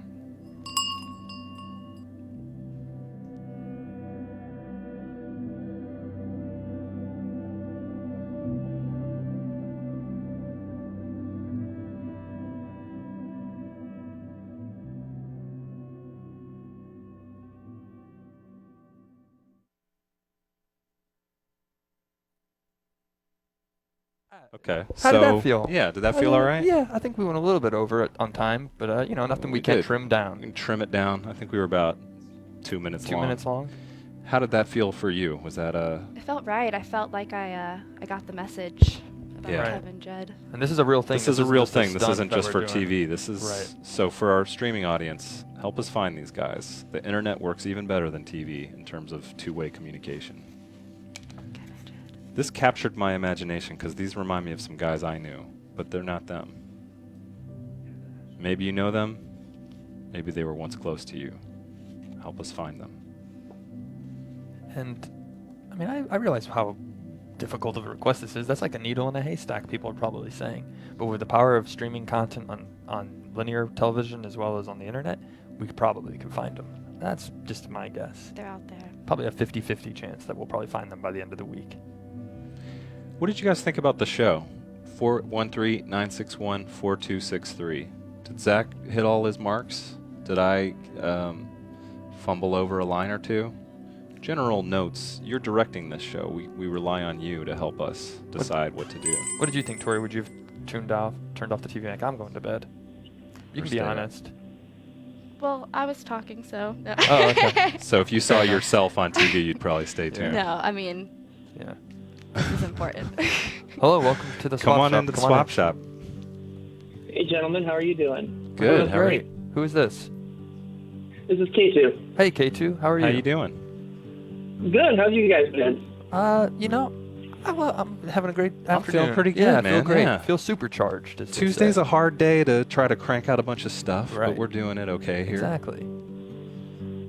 Okay. How did that feel? Yeah, did that feel all right? Yeah, I think we went a little bit over it on time, but nothing we can't did. trim We down. can trim it down. I think we were about 2 minutes 2 long. minutes long. How did that feel for you? Was that It felt right. I felt like I got the message about Yeah. Kevin, Jed. And this is a real thing. This is a real just a thing. This stunt isn't that just for we're doing. TV. This is Right. so for our streaming audience. Help us find these guys. The internet works even better than TV in terms of two-way communication. This captured my imagination because these remind me of some guys I knew, but they're not them. Maybe you know them. Maybe they were once close to you. Help us find them. And, I mean, I realize how difficult of a request this is. That's like a needle in a haystack, people are probably saying. But with the power of streaming content on linear television as well as on the internet, we probably can find them. That's just my guess. They're out there. Probably a 50-50 chance that we'll probably find them by the end of the week. What did you guys think about the show? 413-961-4263. Did Zach hit all his marks? Did I fumble over a line or two? General notes. You're directing this show. We rely on you to help us decide what to do. What did you think, Tori? Would you have turned off the TV like, I'm going to bed? You can be honest. Well, I was talking, so. No. Oh, okay. So if you saw yourself on TV, you'd probably stay tuned. No, I mean, Yeah. this is important. Hello, welcome to the swap shop. Come on into the swap shop. Hey, gentlemen, how are you doing? Good. How are Great. you? Who is this? This is K2. Hey, K2. How are you? How you doing? Good. How have you guys been? You know, I'm having a great afternoon. I'm feeling pretty good, yeah, I man. feel great. Yeah. Feel supercharged. as they Tuesday's say. a hard day to try to crank out a bunch of stuff, Right. but we're doing it okay here. Exactly.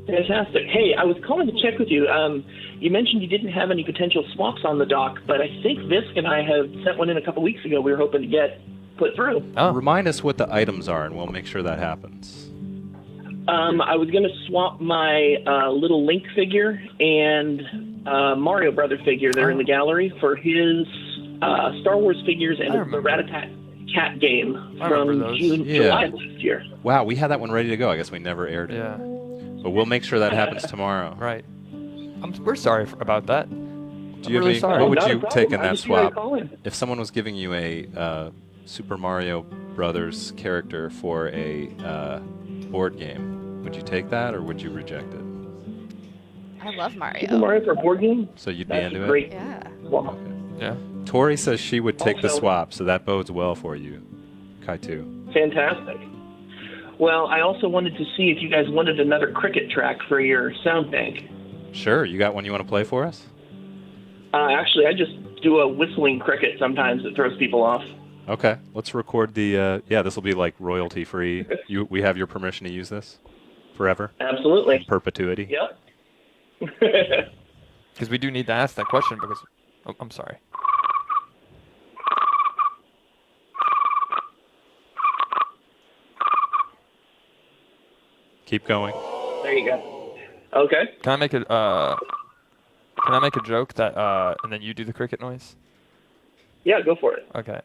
Fantastic. Hey, I was calling to check with you. You mentioned you didn't have any potential swaps on the dock, but I think Visk and I have sent one in a couple weeks ago. We were hoping to get put through. Oh. Remind us what the items are, and we'll make sure that happens. I was going to swap my little Link figure and Mario Brother figure there in the gallery for his Star Wars figures and the Rat-a-Tat game from July last year. Wow, we had that one ready to go. I guess we never aired it. Yeah. But we'll make sure that happens tomorrow. Right. We're sorry about that. Do you have really any, sorry. what would Not a you problem. take in I that just figured I'd swap? call in. If someone was giving you a Super Mario Brothers character for a board game, would you take that or would you reject it? I love Mario. Super Mario for a board game? So you'd be That's into a great it? Yeah. swap. Yeah. Tori says she would take the Also- swap, so that bodes well for you, Kaitu. Fantastic. Well, I also wanted to see if you guys wanted another cricket track for your sound bank. Sure, you got one you want to play for us? Actually, I just do a whistling cricket sometimes that throws people off. Okay, let's record the, yeah, this will be like royalty free. We have your permission to use this forever? Absolutely. In perpetuity? Yep. Because we do need to ask that question because... Oh, I'm sorry. Keep going. There you go. Okay. Can I make a joke that and then you do the cricket noise? Yeah, go for it. Okay.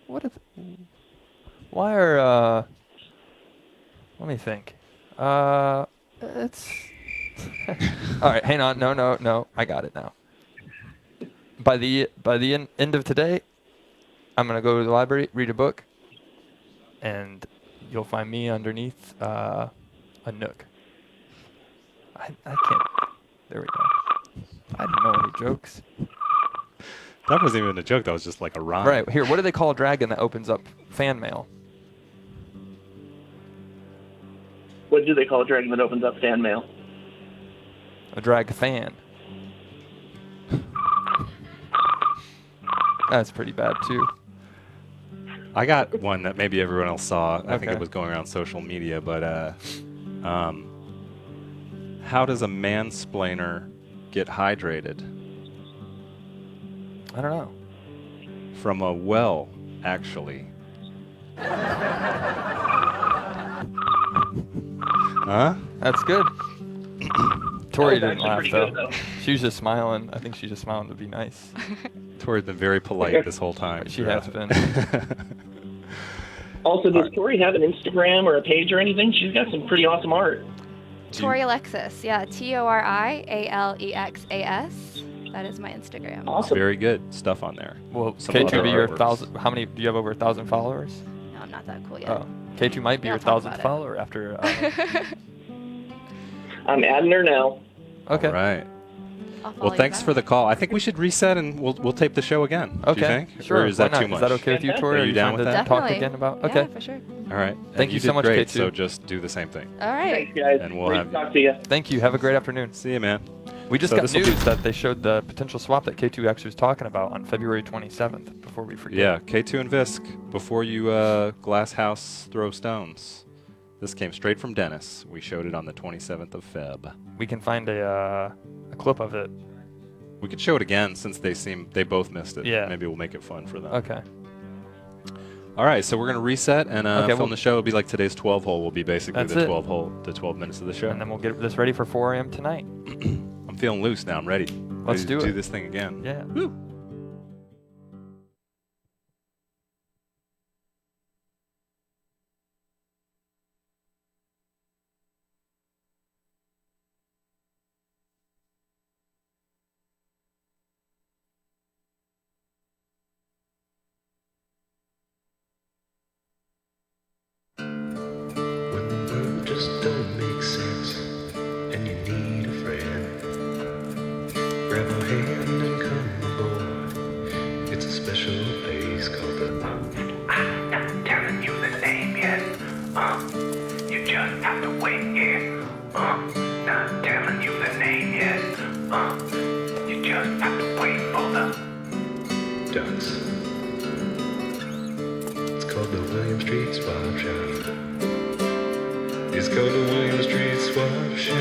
What if? Why are let me think. It's. All right. Hang on. No. I got it now. By the end of today, I'm gonna go to the library, read a book, and you'll find me underneath a nook. I can't. There we go. I didn't know any jokes. That wasn't even a joke. That was just like a rhyme. Right here. What do they call a dragon that opens up fan mail? What do they call a dragon that opens up fan mail? A drag fan. That's pretty bad too. I got one that maybe everyone else saw. I think Okay. it was going around social media, but how does a mansplainer get hydrated? I don't know. From a well, actually. Huh? That's good. Tori That was didn't laugh actually though. pretty good, though. She was just smiling. I think she's just smiling to be nice. Tori's been very polite this whole time. She has been. Also, does Tori have an Instagram or a page or anything? She's got some pretty awesome art. Tori Alexis. Yeah, TORIALEXAS. That is my Instagram. Awesome. Very good stuff on there. Well, Some of K2 our be your artworks. 1,000. How many? Do you have over 1,000 followers? No, I'm not that cool yet. Oh, K2 might be Yeah, your I'll talk 1,000th about it. follower after. I'm adding her now. Okay. All right. I'll follow Well, you thanks back. for the call. I think we should reset and we'll tape the show again. Do Okay. you think? Sure. Or is why that not? too much? Is that okay with you, Tori? Are you down trying with to that? talk Definitely. again about? Yeah, Okay. for sure. All right. Thank And you so did much, great, K2. So just do the same thing. All right. Thanks, guys. And we'll Great have to talk to you. Thank you. Have a great afternoon. See you, man. We just So got this'll be- news that they showed the potential swap that K2 actually was talking about on February 27th, before we forget. Yeah, K2 and Visk, before you glass house throw stones. This came straight from Dennis. We showed it on the 27th of Feb. We can find a clip of it. We could show it again since they both missed it. Yeah. Maybe we'll make it fun for them. Okay. All right, so we're going to reset and Okay, film the show. It'll be like today's 12 hole will be basically That's the it. 12 hole, the 12 minutes of the show. And then we'll get this ready for 4 a.m. tonight. I'm feeling loose now. I'm ready. Let's Ready do to it. do this thing again. Yeah. Woo. When the world just don't make sense and you need a friend, grab a hand and come aboard. It's a special place called the I'm not telling you the name yet. You just have to wait here. Not telling you the name yet. You just have to wait for the Ducks. It's called the William Street Swap Shop. It's called the William Street Swap Shop.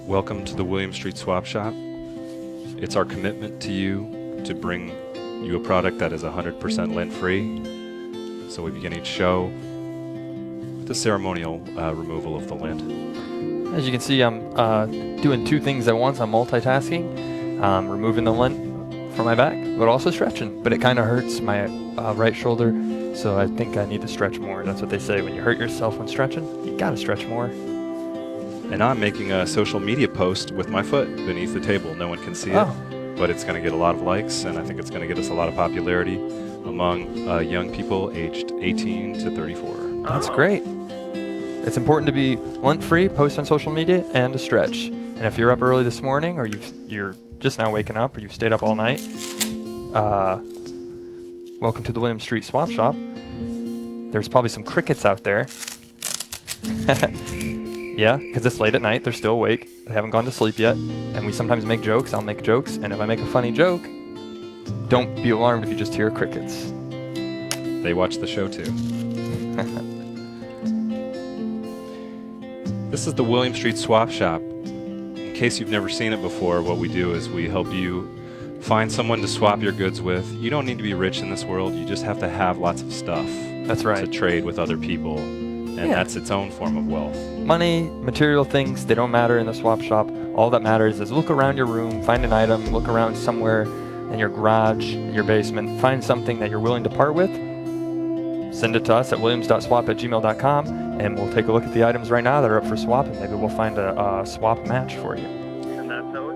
Welcome to the William Street Swap Shop. It's our commitment to you to bring you a product that is 100% lint free. So we begin each show with the ceremonial removal of the lint. As you can see, I'm doing 2 things at once. I'm multitasking. Removing the lint from my back, but also stretching. But it kind of hurts my right shoulder, so I think I need to stretch more. That's what they say. When you hurt yourself when stretching, you gotta stretch more. And I'm making a social media post with my foot beneath the table. No one can see it, but it's going to get a lot of likes, and I think it's going to get us a lot of popularity among young people aged 18 to 34. That's great. It's important to be lint-free, post on social media, and to stretch. And if you're up early this morning, or you're just now waking up, or you've stayed up all night, welcome to the William Street Swap Shop. There's probably some crickets out there. Yeah, because it's late at night. They're still awake. They haven't gone to sleep yet. And we sometimes make jokes. I'll make jokes. And if I make a funny joke, don't be alarmed if you just hear crickets. They watch the show too. This is the William Street Swap Shop. In case you've never seen it before, what we do is we help you find someone to swap your goods with. You don't need to be rich in this world. You just have to have lots of stuff. That's right. To trade with other people. And that's its own form of wealth. Money, material things, they don't matter in the swap shop. All that matters is look around your room, find an item, look around somewhere in your garage, in your basement, find something that you're willing to part with. Send it to us at williams.swap@gmail.com, and we'll take a look at the items right now that are up for swap, and maybe we'll find a swap match for you.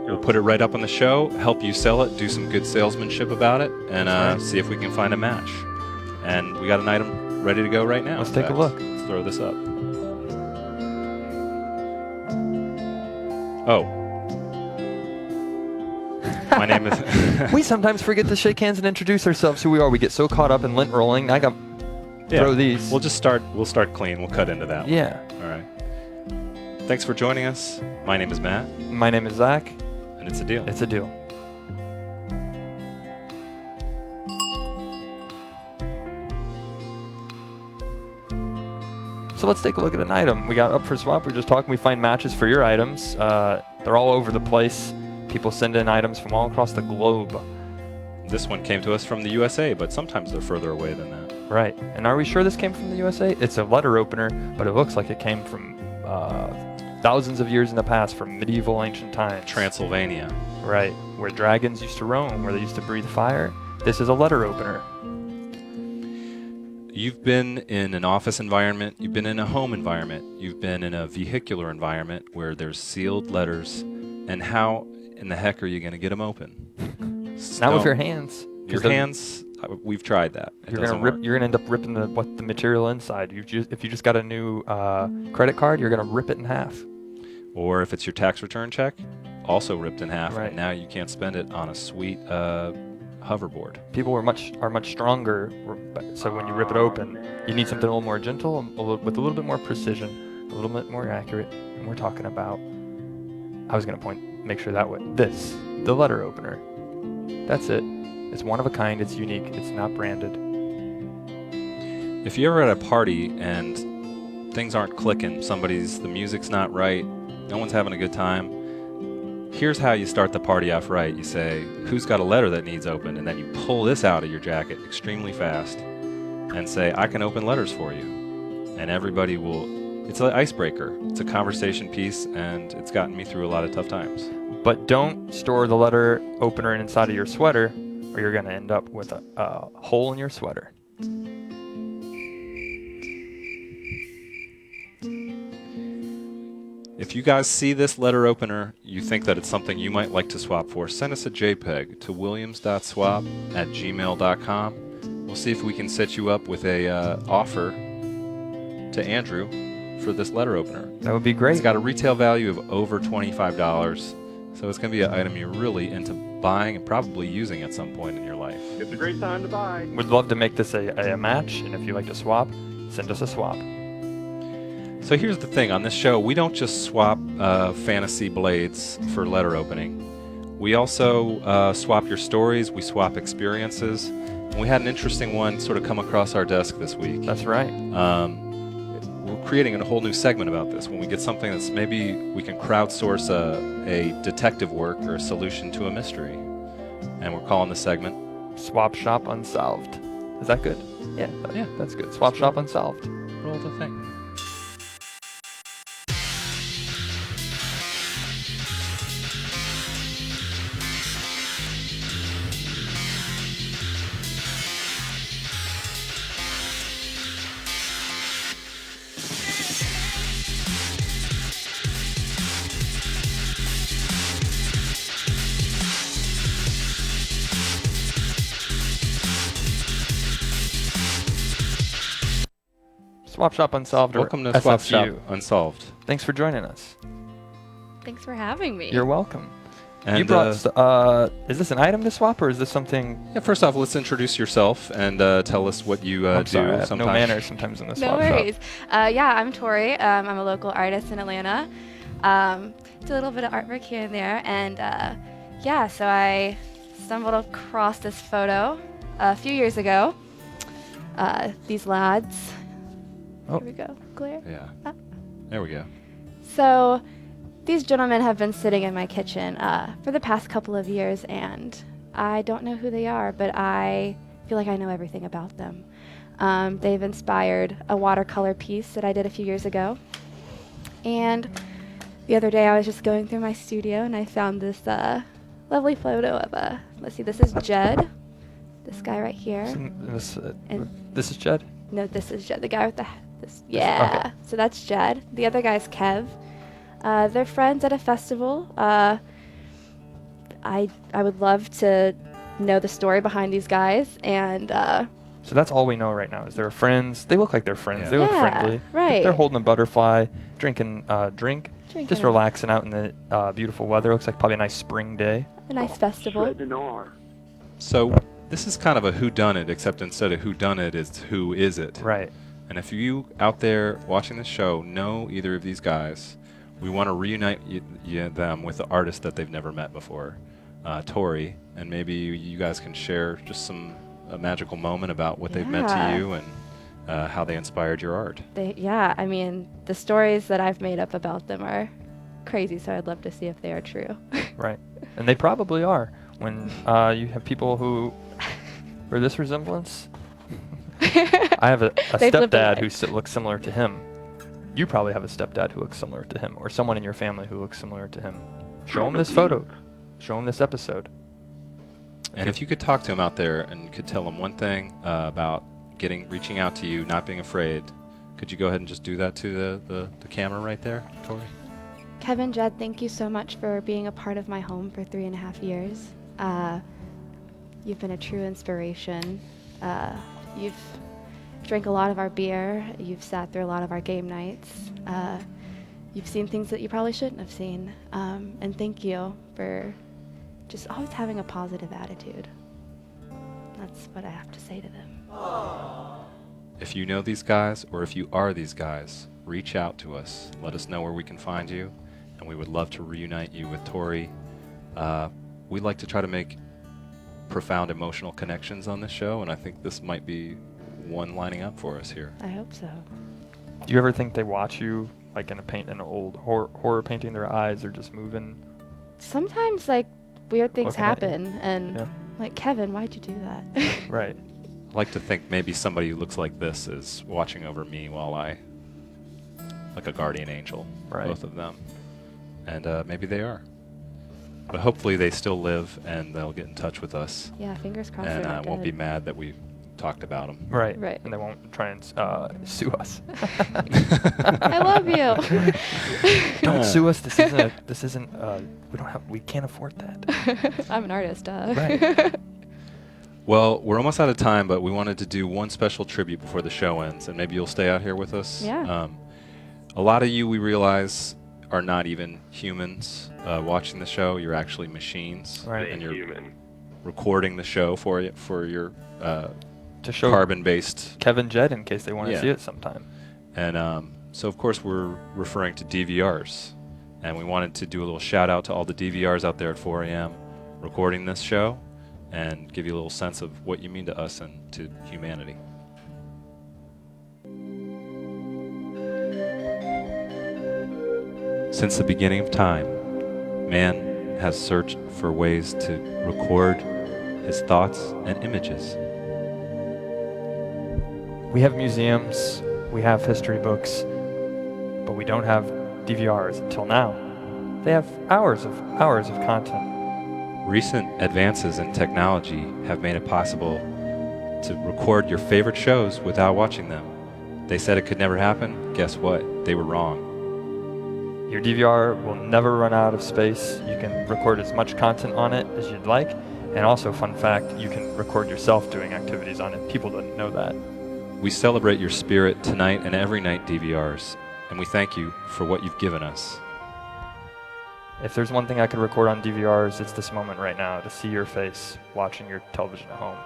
We'll put it right up on the show, help you sell it, do some good salesmanship about it, and see if we can find a match. And we got an item ready to go right now. Let's take a look. Let's throw this up. Oh. My name is... We sometimes forget to shake hands and introduce ourselves who we are. We get so caught up in lint rolling. I got throw these. We'll start clean. We'll cut into that. Yeah. All right. Thanks for joining us. My name is Matt. My name is Zach. And it's a deal. It's a deal. So let's take a look at an item. We got up for swap. We're just talking. We find matches for your items. They're all over the place. People send in items from all across the globe. This one came to us from the USA, but sometimes they're further away than that. Right. And are we sure this came from the USA? It's a letter opener, but it looks like it came from thousands of years in the past, from medieval ancient times. Transylvania. Right. Where dragons used to roam, where they used to breathe fire. This is a letter opener. You've been in an office environment, you've been in a home environment, you've been in a vehicular environment where there's sealed letters, and how in the heck are you going to get them open? Not with your hands. Your hands, we've tried that. You're gonna end up ripping the material inside. If you just got a new credit card, you're gonna rip it in half. Or if it's your tax return check, also ripped in half, Right. and now you can't spend it on a sweet hoverboard. People are much stronger, so when you rip it open, you need something a little more gentle, with a little bit more precision, a little bit more accurate. And we're talking about, I was going to make sure that way. This, the letter opener. That's it. It's one of a kind. It's unique. It's not branded. If you're ever at a party and things aren't clicking, the music's not right, no one's having a good time, here's how you start the party off right. You say, who's got a letter that needs opened? And then you pull this out of your jacket extremely fast and say, I can open letters for you. And everybody will, it's an icebreaker. It's a conversation piece, and it's gotten me through a lot of tough times. But don't store the letter opener inside of your sweater, or you're going to end up with a hole in your sweater. If you guys see this letter opener, you think that it's something you might like to swap for, send us a JPEG to williams.swap@gmail.com. We'll see if we can set you up with a offer to Andrew for this letter opener. That would be great. It's got a retail value of over $25, so it's going to be an item you're really into buying and probably using at some point in your life. It's a great time to buy. We'd love to make this a match, and if you'd like to swap, send us a swap. So here's the thing, on this show, we don't just swap fantasy blades for letter opening. We also swap your stories, we swap experiences, and we had an interesting one sort of come across our desk this week. That's right. We're creating a whole new segment about this. When we get something that's maybe we can crowdsource a detective work or a solution to a mystery. And we're calling the segment Swap Shop Unsolved. Is that good? Yeah, that's good. Swap Shop Unsolved. Roll the thing. Swap Shop Unsolved. Welcome or to Swap SFU. Shop Unsolved. Thanks for joining us. Thanks for having me. You're welcome. And You brought. Is this an item to swap, or is this something? Yeah, first off, let's introduce yourself and tell us what you I'm do. sorry, I have sometimes. no manners sometimes in the No swap worries. shop. Yeah, I'm Tori. I'm a local artist in Atlanta. Do a little bit of artwork here and there, and yeah, so I stumbled across this photo a few years ago. These lads. Oh. Here we go. Clear. Yeah. Ah. There we go. So these gentlemen have been sitting in my kitchen for the past couple of years, and I don't know who they are, but I feel like I know everything about them. They've inspired a watercolor piece that I did a few years ago. And the other day I was just going through my studio and I found this lovely photo of let's see, this is Jed, this guy right here. And This is Jed? no, this is Jed, the guy with yeah. Okay. So that's Jed. The other guy's Kev. They're friends at a festival. I would love to know the story behind these guys, and So that's all we know right now. Is they're friends? They look like they're friends. Yeah. They look Yeah, friendly. right. They're holding a butterfly, drinking drink, Drinking just a- relaxing out in the beautiful weather. Looks like probably a nice spring day. a nice festival. Shred an R. So this is kind of a whodunit, except instead of whodunit, it's who is it? Right. And if you out there watching the show know either of these guys, we want to reunite them with the artist that they've never met before, Tori, and maybe you guys can share just a magical moment about what they've meant to Yeah. you and how they inspired your art. Yeah, I mean, the stories that I've made up about them are crazy, so I'd love to see if they are true. Right. And they probably are. When you have people who bear this resemblance. I have a They've lived a stepdad life. who looks similar to him. You probably have a stepdad who looks similar to him, or someone in your family who looks similar to him. Show him this photo. Show him this episode. And if you could talk to him out there and could tell him one thing about reaching out to you, not being afraid, could you go ahead and just do that to the camera right there, Tori? Kevin, Jed, thank you so much for being a part of my home for 3.5 years. You've been a true inspiration. You've drank a lot of our beer. You've sat through a lot of our game nights. you've seen things that you probably shouldn't have seen. And thank you for just always having a positive attitude. That's what I have to say to them. If you know these guys, or if you are these guys, reach out to us. Let us know where we can find you, and we would love to reunite you with Tori. We like to try to make profound emotional connections on this show, and I think this might be one lining up for us here. I hope so. Do you ever think they watch you, like in an old horror painting, their eyes are just moving? Sometimes, like, weird things Looking at you. happen, and Yeah. like, Kevin, why'd you do that? Right. I like to think maybe somebody who looks like this is watching over me while like a guardian angel, Right. both of them. And maybe they are. But hopefully they still live, and they'll get in touch with us. Yeah, fingers crossed. And they're not won't be dead. mad that we talked about them. Right. Right. And they won't try and sue us. I love you. Don't sue us. This isn't. We can't afford that. I'm an artist. Right. Well, we're almost out of time, but we wanted to do one special tribute before the show ends, and maybe you'll stay out here with us. Yeah. A lot of you, we realize, are not even humans watching the show. You're actually machines, Right. and you're Human. recording the show for your To show carbon-based. Kevin Jed in case they want to Yeah. see it sometime. And so, of course, we're referring to DVRs, and we wanted to do a little shout-out to all the DVRs out there at 4 a.m. recording this show, and give you a little sense of what you mean to us and to humanity. Since the beginning of time, man has searched for ways to record his thoughts and images. We have museums, we have history books, but we don't have DVRs until now. They have hours of content. Recent advances in technology have made it possible to record your favorite shows without watching them. They said it could never happen. Guess what? They were wrong. Your DVR will never run out of space. You can record as much content on it as you'd like. And also, fun fact, you can record yourself doing activities on it. People didn't know that. We celebrate your spirit tonight and every night, DVRs, and we thank you for what you've given us. If there's one thing I could record on DVRs, it's this moment right now, to see your face watching your television at home.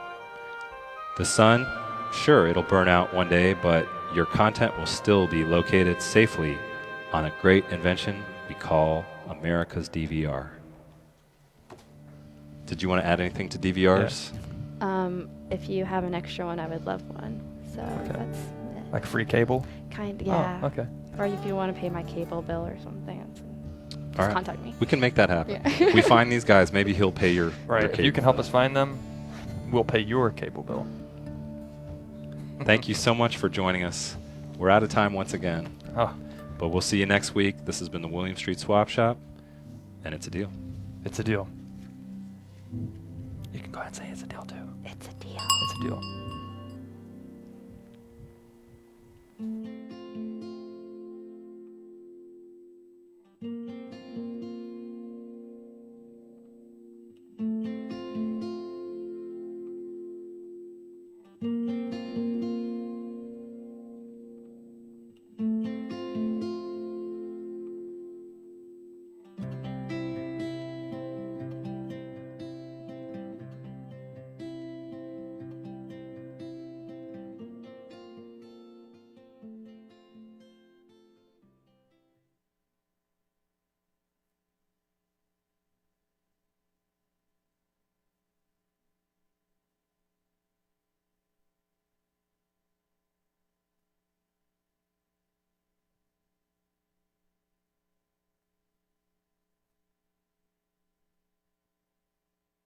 The sun, sure, it'll burn out one day, but your content will still be located safely on a great invention we call America's DVR. Did you want to add anything to DVRs? If you have an extra one, I would love one. So that's Like free cable? yeah. Oh, okay. Or if you want to pay my cable bill or something, All just right. contact me. We can make that happen. Yeah. We find these guys, maybe he'll pay your Right. your If you cable can help bill. us find them, we'll pay your cable bill. Thank you so much for joining us. We're out of time once again. Oh, But we'll see you next week. This has been the William Street Swap Shop, and it's a deal. it's a deal. You can go ahead and say it's a deal too. It's a deal. It's a deal.